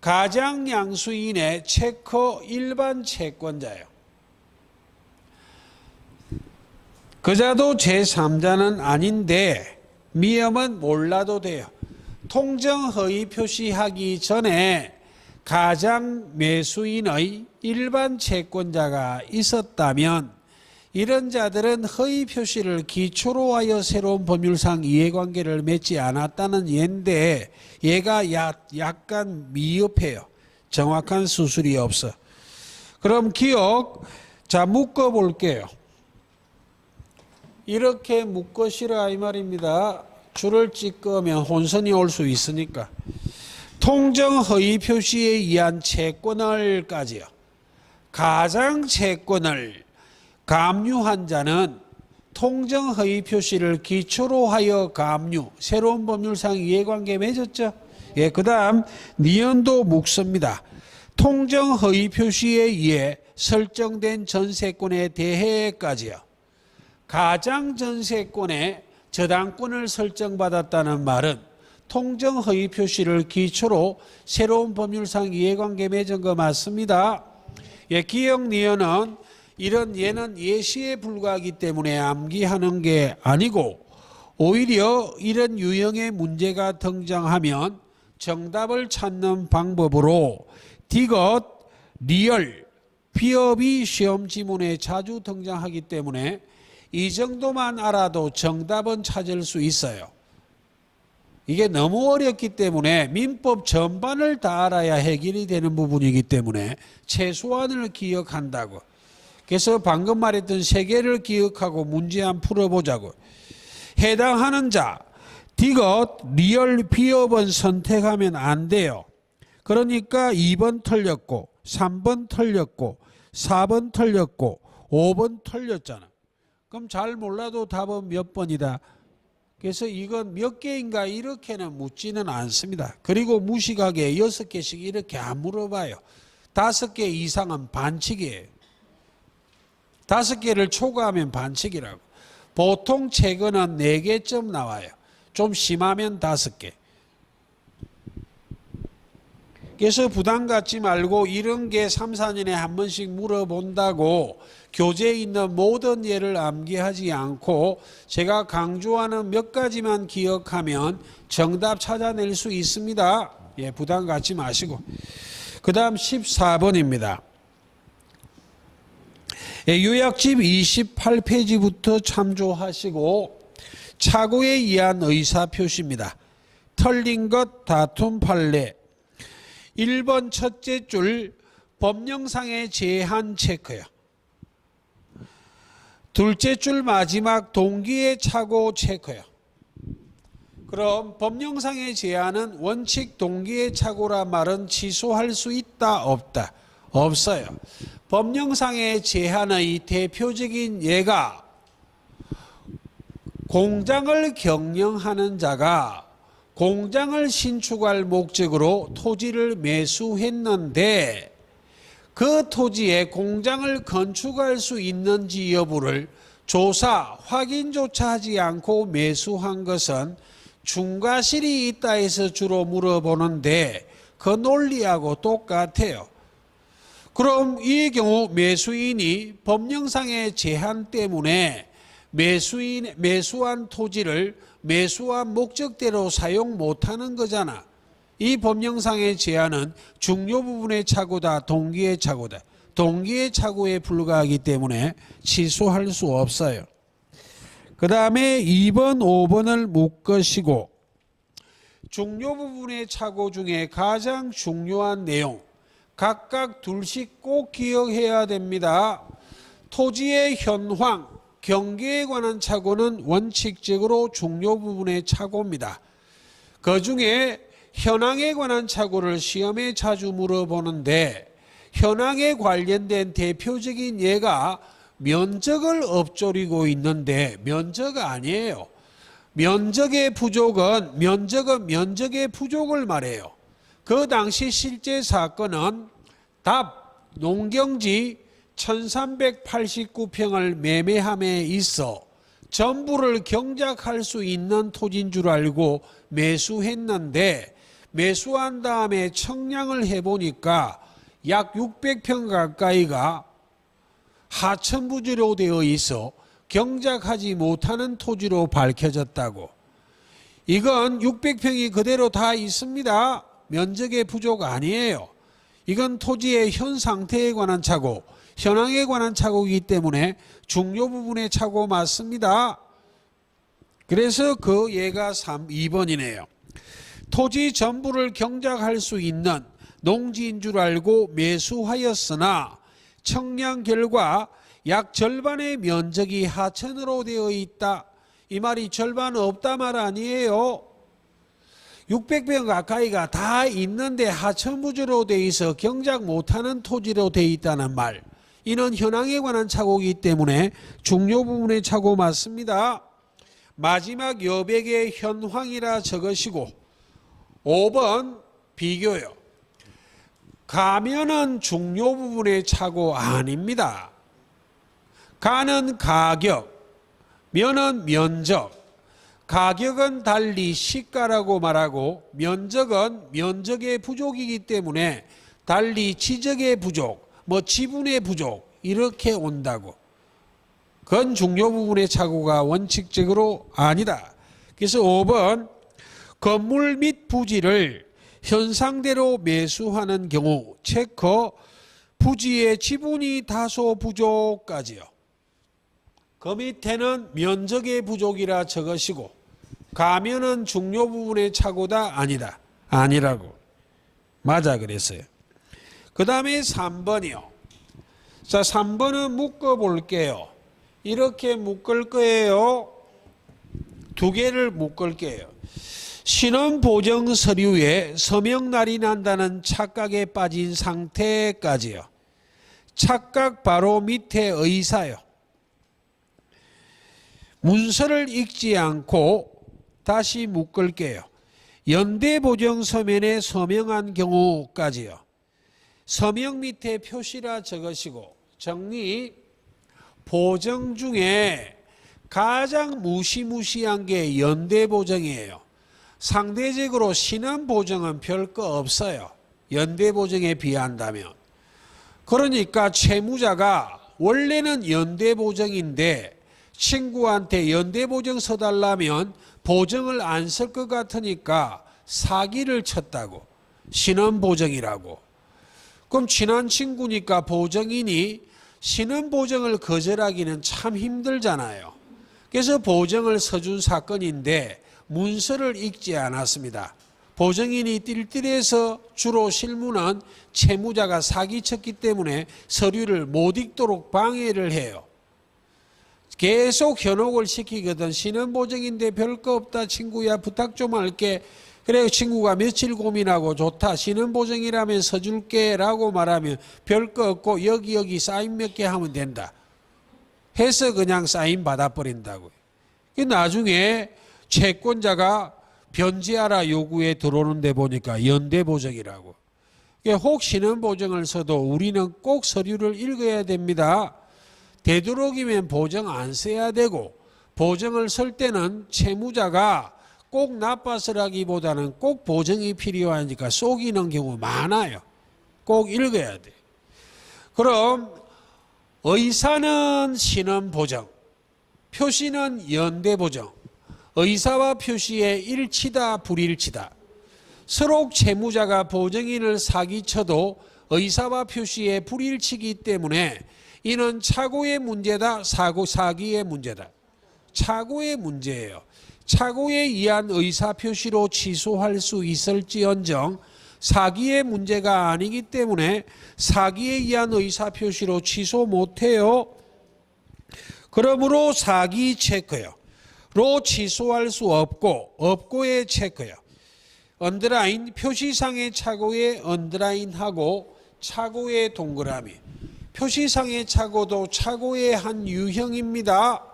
가장양수인의 체커 일반 채권자예요. 그자도 제3자는 아닌데 미음은 몰라도 돼요. 통정허위 표시하기 전에 가장 매수인의 일반 채권자가 있었다면 이런 자들은 허위 표시를 기초로 하여 새로운 법률상 이해관계를 맺지 않았다는 예인데 얘가 약간 미흡해요. 정확한 수술이 없어. 그럼 기억, 자 묶어 볼게요. 이렇게 묶으시라 이 말입니다. 줄을 찍으면 혼선이 올 수 있으니까. 통정 허위 표시에 의한 채권을까지요. 가장 채권을 감유한 자는 통정 허위 표시를 기초로 하여 감유, 새로운 법률상 이해관계 맺었죠. 예, 그다음 니은도 묵습니다. 통정 허위 표시에 의해 설정된 전세권에 대해까지요. 가장 전세권에 저당권을 설정받았다는 말은 통정 허위 표시를 기초로 새로운 법률상 이해관계 맺은 거 맞습니다. 예, 기억 니은은 이런 예는 예시에 불과하기 때문에 암기하는 게 아니고 오히려 이런 유형의 문제가 등장하면 정답을 찾는 방법으로 디귿, 리얼, 피업이 시험 지문에 자주 등장하기 때문에 이 정도만 알아도 정답은 찾을 수 있어요. 이게 너무 어렵기 때문에 민법 전반을 다 알아야 해결이 되는 부분이기 때문에 최소한을 기억한다고. 그래서 방금 말했던 세 개를 기억하고 문제 한번 풀어보자고. 해당하는 자, 디귿, 리얼, 피업은 선택하면 안 돼요. 그러니까 2번 틀렸고 3번 틀렸고 4번 틀렸고 5번 틀렸잖아. 그럼 잘 몰라도 답은 몇 번이다. 그래서 이건 몇 개인가 이렇게는 묻지는 않습니다. 그리고 무식하게 6개씩 이렇게 안 물어봐요. 5개 이상은 반칙이에요. 5개를 초과하면 반칙이라고. 보통 최근은 4개쯤 나와요. 좀 심하면 5개. 그래서 부담 갖지 말고 이런 게 3, 4년에 한 번씩 물어본다고 교재에 있는 모든 예를 암기하지 않고 제가 강조하는 몇 가지만 기억하면 정답 찾아낼 수 있습니다. 예, 부담 갖지 마시고. 그 다음 14번입니다. 예, 요약집 28페이지부터 참조하시고 착오에 의한 의사표시입니다. 틀린 것, 다툼 판례. 1번 첫째 줄 법령상의 제한 체크요. 둘째 줄 마지막 동기의 착오 체크요. 그럼 법령상의 제한은 원칙 동기의 착오라 말은 취소할 수 있다 없다? 없어요. 법령상의 제한의 대표적인 예가 공장을 경영하는 자가 공장을 신축할 목적으로 토지를 매수했는데 그 토지에 공장을 건축할 수 있는지 여부를 조사, 확인조차 하지 않고 매수한 것은 중과실이 있다 해서 주로 물어보는데 그 논리하고 똑같아요. 그럼 이 경우 매수인이 법령상의 제한 때문에 매수한 토지를 매수한 목적대로 사용 못하는 거잖아. 이 법령상의 제한은 중요 부분의 착오다, 동기의 착오다. 동기의 착오에 불과하기 때문에 취소할 수 없어요. 그 다음에 2번, 5번을 묶으시고 중요 부분의 착오 중에 가장 중요한 내용 각각 둘씩 꼭 기억해야 됩니다. 토지의 현황, 경계에 관한 착오는 원칙적으로 중요 부분의 착오입니다. 그 중에 현황에 관한 착오를 시험에 자주 물어보는데 현황에 관련된 대표적인 예가 면적을 엎조리고 있는데 면적 아니에요. 면적의 부족은 면적의 부족을 말해요. 그 당시 실제 사건은 답 농경지 1389평을 매매함에 있어 전부를 경작할 수 있는 토지인 줄 알고 매수했는데 매수한 다음에 청량을 해보니까 약 600평 가까이가 하천부지로 되어 있어 경작하지 못하는 토지로 밝혀졌다고. 이건 600평이 그대로 다 있습니다. 면적의 부족 아니에요. 이건 토지의 현 상태에 관한 착오, 현황에 관한 착오이기 때문에 중요 부분의 착오 맞습니다. 그래서 그 예가 2번이네요. 토지 전부를 경작할 수 있는 농지인 줄 알고 매수하였으나 청량 결과 약 절반의 면적이 하천으로 되어 있다. 이 말이 절반 없다 말 아니에요. 600평 가까이가 다 있는데 하천부지로 되어 있어 경작 못하는 토지로 되어 있다는 말. 이는 현황에 관한 착오이기 때문에 중요 부분의 착오 맞습니다. 마지막 여백의 현황이라 적으시고 5번 비교요. 가면은 중요 부분의 착오 아닙니다. 가는 가격, 면은 면적. 가격은 달리 시가라고 말하고 면적은 면적의 부족이기 때문에 달리 지적의 부족, 지분의 부족 이렇게 온다고. 그건 중요 부분의 착오가 원칙적으로 아니다. 그래서 5번 건물 및 부지를 현상대로 매수하는 경우 체크 부지의 지분이 다소 부족까지요. 그 밑에는 면적의 부족이라 적으시고 가면은 중요 부분의 착오다 아니다. 아니라고. 맞아 그랬어요. 그 다음에 3번이요. 자 3번은 묶어볼게요. 이렇게 묶을 거예요. 두 개를 묶을 게요. 신원보정 서류에 서명날이 난다는 착각에 빠진 상태까지요. 착각 바로 밑에 의사요. 문서를 읽지 않고 다시 묶을게요. 연대보정 서면에 서명한 경우까지요. 서명 밑에 표시라 적으시고 정리. 보정 중에 가장 무시무시한 게 연대보정이에요. 상대적으로 신원보정은 별거 없어요. 연대보정에 비한다면. 그러니까 채무자가 원래는 연대보정인데 친구한테 연대보정 서달라면 보정을 안 쓸 것 같으니까 사기를 쳤다고. 신원보정이라고. 그럼 친한 친구니까 보정이니 신원보정을 거절하기는 참 힘들잖아요. 그래서 보정을 서준 사건인데 문서를 읽지 않았습니다. 보정인이 띨띨해서 주로 실무는 채무자가 사기쳤기 때문에 서류를 못 읽도록 방해를 해요. 계속 현혹을 시키거든. 신원보정인데 별거 없다 친구야 부탁 좀 할게. 그래 친구가 며칠 고민하고 좋다 신원보정이라면 서줄게 라고 말하면 별거 없고 여기 사인 몇 개 하면 된다 해서 그냥 사인 받아버린다고요. 나중에 채권자가 변제하라 요구에 들어오는데 보니까 연대보정이라고. 혹 신원보정을 써도 우리는 꼭 서류를 읽어야 됩니다. 되도록이면 보정 안 써야 되고 보정을 쓸 때는 채무자가 꼭 나빠서라기보다는 꼭 보정이 필요하니까 속이는 경우 많아요. 꼭 읽어야 돼. 그럼 의사는 신원보정, 표시는 연대보정. 의사와 표시의 일치다 불일치다. 서로 채무자가 보정인을 사기쳐도 의사와 표시의 불일치이기 때문에 이는 착오의 문제다 사기의 문제다. 착오의 문제예요. 착오에 의한 의사표시로 취소할 수 있을지언정 사기의 문제가 아니기 때문에 사기에 의한 의사표시로 취소 못해요. 그러므로 사기 체크요. 로 취소할 수 없고 없고의 체크요. 언더라인 표시상의 착오에 언더라인하고 착오의 동그라미. 표시상의 착오도 착오의 한 유형입니다.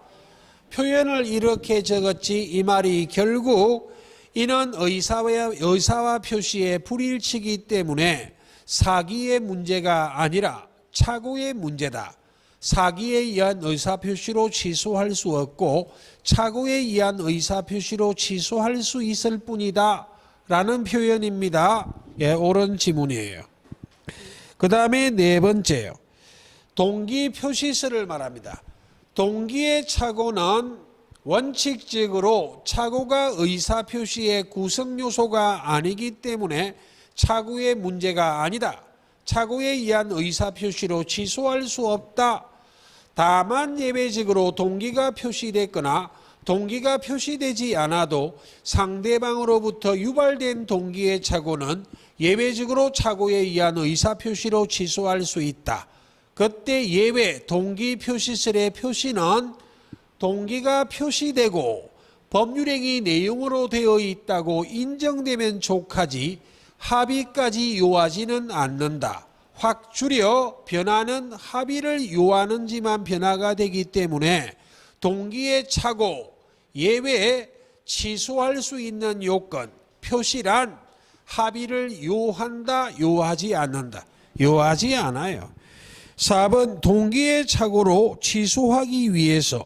표현을 이렇게 적었지 이 말이 결국 이는 의사와 표시의 불일치이기 때문에 사기의 문제가 아니라 착오의 문제다. 사기에 의한 의사표시로 취소할 수 없고 착오에 의한 의사표시로 취소할 수 있을 뿐이다 라는 표현입니다. 예, 옳은 지문이에요. 그 다음에 네 번째요. 동기표시서를 말합니다. 동기의 착오는 원칙적으로 착오가 의사표시의 구성요소가 아니기 때문에 착오의 문제가 아니다. 착오에 의한 의사표시로 취소할 수 없다. 다만 예외적으로 동기가 표시됐거나 동기가 표시되지 않아도 상대방으로부터 유발된 동기의 착오는 예외적으로 착오에 의한 의사표시로 취소할 수 있다. 그때 예외 동기 표시설의 표시는 동기가 표시되고 법률행위 내용으로 되어 있다고 인정되면 족하지 합의까지 요하지는 않는다. 확 줄여 변화는 합의를 요하는지만 변화가 되기 때문에 동기의 착오, 예외, 취소할 수 있는 요건, 표시란 합의를 요한다, 요하지 않는다. 요하지 않아요. 4번 동기의 착오로 취소하기 위해서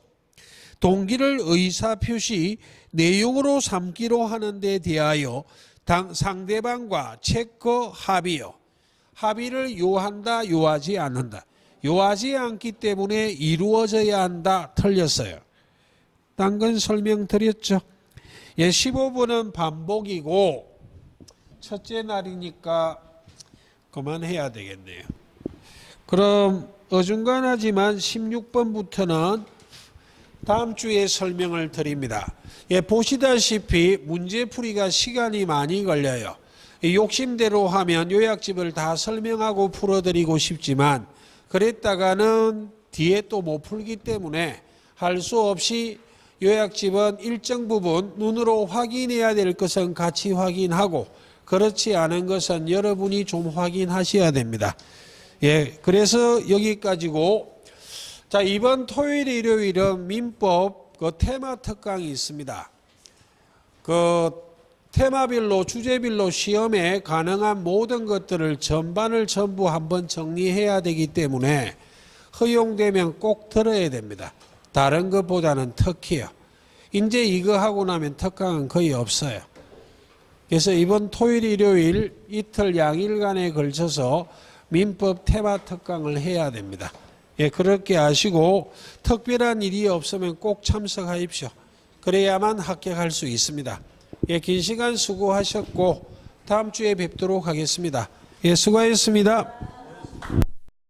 동기를 의사표시 내용으로 삼기로 하는 데 대하여 상대방과 체커 합의요. 합의를 요한다, 요하지 않는다. 요하지 않기 때문에 이루어져야 한다. 틀렸어요. 딴 건 설명드렸죠. 15번은 반복이고 첫째 날이니까 그만해야 되겠네요. 그럼 어중간하지만 16번부터는 다음 주에 설명을 드립니다. 보시다시피 문제풀이가 시간이 많이 걸려요. 욕심대로 하면 요약집을 다 설명하고 풀어드리고 싶지만 그랬다가는 뒤에 또 못 풀기 때문에 할 수 없이 요약집은 일정 부분 눈으로 확인해야 될 것은 같이 확인하고 그렇지 않은 것은 여러분이 좀 확인하셔야 됩니다. 그래서 여기까지고 자, 이번 토요일 일요일은 민법 테마 특강이 있습니다. 테마별로 주제별로 시험에 가능한 모든 것들을 전반을 전부 한번 정리해야 되기 때문에 허용되면 꼭 들어야 됩니다. 다른 것보다는 특히요. 이제 이거 하고 나면 특강은 거의 없어요. 그래서 이번 토요일 일요일 이틀 양일간에 걸쳐서 민법 테마 특강을 해야 됩니다. 그렇게 아시고 특별한 일이 없으면 꼭 참석하십시오. 그래야만 합격할 수 있습니다. 긴 시간 수고하셨고 다음 주에 뵙도록 하겠습니다. 수고하셨습니다.